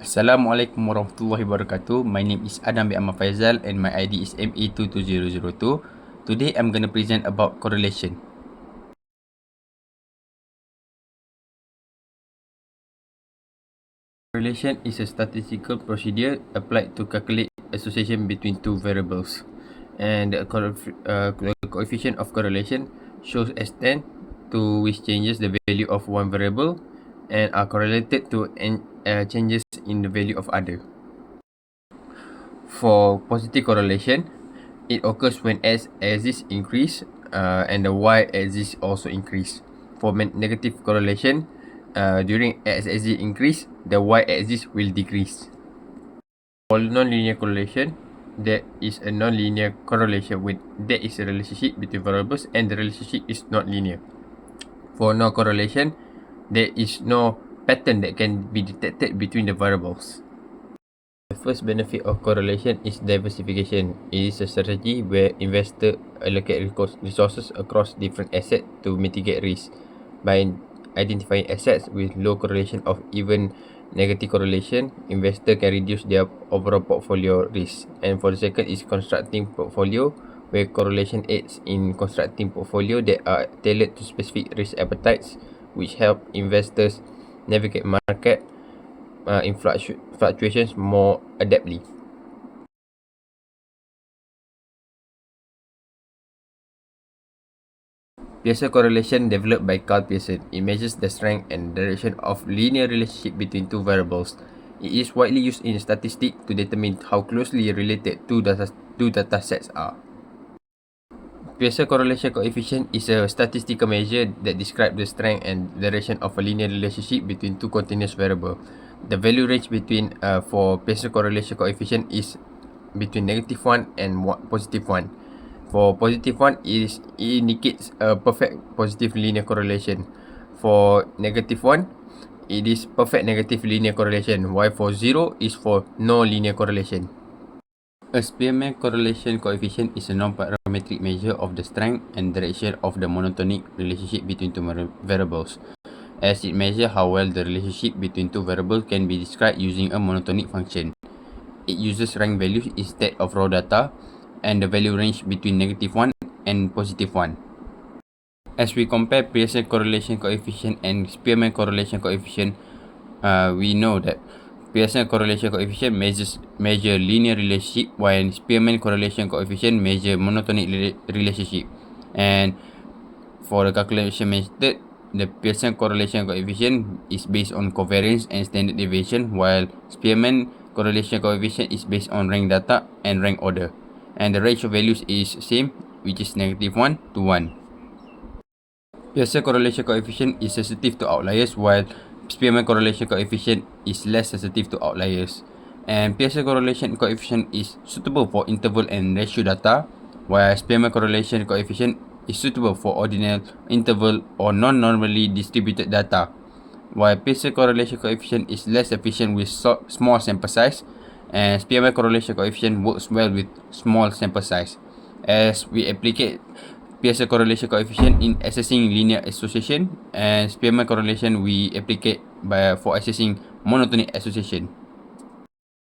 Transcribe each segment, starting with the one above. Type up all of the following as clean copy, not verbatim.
Assalamualaikum warahmatullahi wabarakatuh. My name is Adam bin Ahmad Faizal and my ID is MA22002. Today I'm going to present about correlation. Correlation is a statistical procedure applied to calculate association between two variables. And the coefficient of correlation shows extent to which changes the value of one variable and are correlated to changes in the value of other. For positive correlation, it occurs when x-axis increase and the y-axis also increase. For negative correlation, during x-axis increase, the y-axis will decrease. For non-linear correlation, there is a non-linear correlation when there is a relationship between variables and the relationship is not linear. For no correlation, there is no pattern that can be detected between the variables. The first benefit of correlation is diversification. It is a strategy where investors allocate resources across different assets to mitigate risk. By identifying assets with low correlation or even negative correlation, investors can reduce their overall portfolio risk. And for the second is constructing portfolio, where correlation aids in constructing portfolio that are tailored to specific risk appetites, which help investors navigate market in fluctuations more adeptly. Pearson correlation developed by Carl Pearson. It measures the strength and direction of linear relationship between two variables. It is widely used in statistics to determine how closely related two data sets are. Pearson correlation coefficient is a statistical measure that describes the strength and direction of a linear relationship between two continuous variables. The value range between for Pearson correlation coefficient is between -1 and +1. For +1, it indicates a perfect positive linear correlation. For -1, it is perfect negative linear correlation, while for 0 is for no linear correlation. A Spearman correlation coefficient is a non-parametric measure of the strength and direction of the monotonic relationship between two variables, as it measures how well the relationship between two variables can be described using a monotonic function. It uses rank values instead of raw data, and the value range between -1 and +1. As we compare Pearson correlation coefficient and Spearman correlation coefficient, we know that Pearson correlation coefficient measure linear relationship, while Spearman correlation coefficient measure monotonic relationship. And for the calculation method, the Pearson correlation coefficient is based on covariance and standard deviation, while Spearman correlation coefficient is based on rank data and rank order. And the range of values is same, which is -1 to 1. Pearson correlation coefficient is sensitive to outliers, while Spearman correlation coefficient is less sensitive to outliers. And Pearson correlation coefficient is suitable for interval and ratio data, while Spearman correlation coefficient is suitable for ordinal, interval, or non-normally distributed data. While Pearson correlation coefficient is less efficient with small sample size, and Spearman correlation coefficient works well with small sample size. As we applicate Pearson correlation coefficient in assessing linear association, and Spearman correlation we applicate for assessing monotonic association.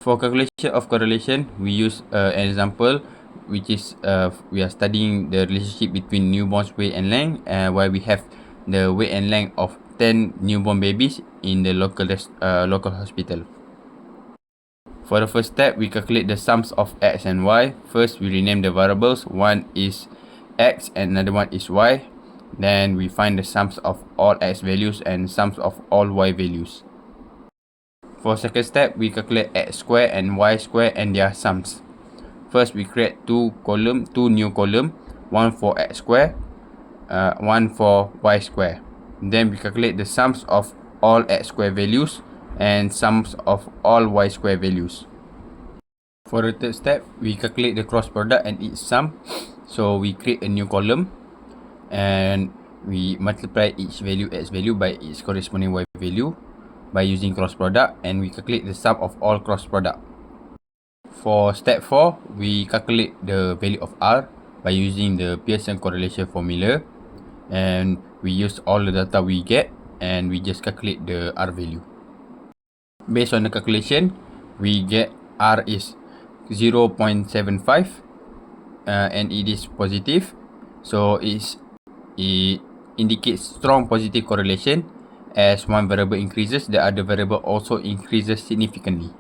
For calculation of correlation, we use an example, which is we are studying the relationship between newborn's weight and length, where we have the weight and length of 10 newborn babies in the local hospital. For the first step, we calculate the sums of x and y. First, we rename the variables. One is x and another one is y. Then we find the sums of all x values and sums of all y values. For second step, we calculate x square and y square and their sums. First, we create two new column, one for x square, one for y square. Then we calculate the sums of all x square values and sums of all y square values. For the third step, we calculate the cross product and its sum. So we create a new column and we multiply each value x value by its corresponding y value by using cross product, and we calculate the sum of all cross product. For step 4, we calculate the value of R by using the Pearson correlation formula, and we use all the data we get and we just calculate the R value. Based on the calculation, we get R is 0.75 and it is positive. So it indicates strong positive correlation. As one variable increases, the other variable also increases significantly.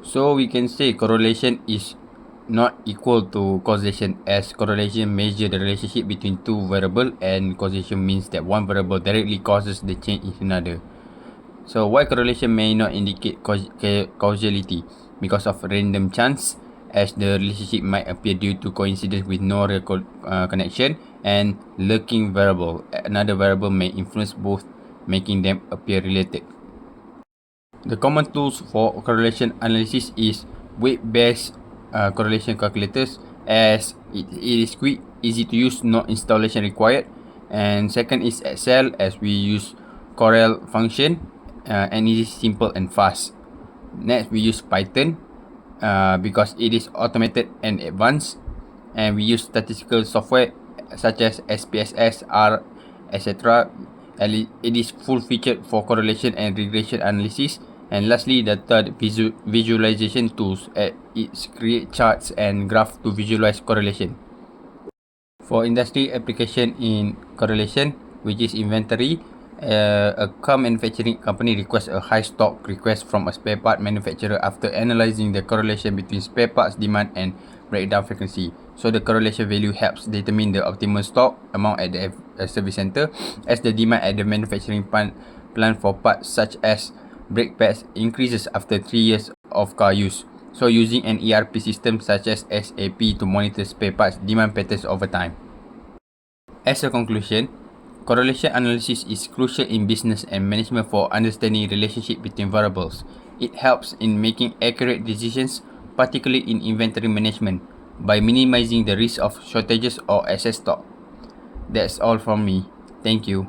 So we can say correlation is not equal to causation, as correlation measures the relationship between two variables and causation means that one variable directly causes the change in another. So why correlation may not indicate causality? Because of random chance, as the relationship might appear due to coincidence with no real connection, and lurking variable. Another variable may influence both, making them appear related. The common tools for correlation analysis is weight-based correlation calculators, as it is quick, easy to use, no installation required. And second is Excel, as we use Corel function and it is simple and fast. Next, we use Python because it is automated and advanced. And we use statistical software such as SPSS, R, etc. It is full-featured for correlation and regression analysis. And lastly, the third, visualization tools. It creates charts and graphs to visualize correlation. For industry application in correlation, which is inventory, a car manufacturing company requests a high stock request from a spare part manufacturer after analyzing the correlation between spare parts demand and breakdown frequency. So the correlation value helps determine the optimal stock amount at the service center, as the demand at the manufacturing plant for parts such as brake pads increases after 3 years of car use. So using an ERP system such as SAP to monitor spare parts demand patterns over time. As a conclusion, correlation analysis is crucial in business and management for understanding relationship between variables. It helps in making accurate decisions, particularly in inventory management, by minimizing the risk of shortages or excess stock. That's all from me. Thank you.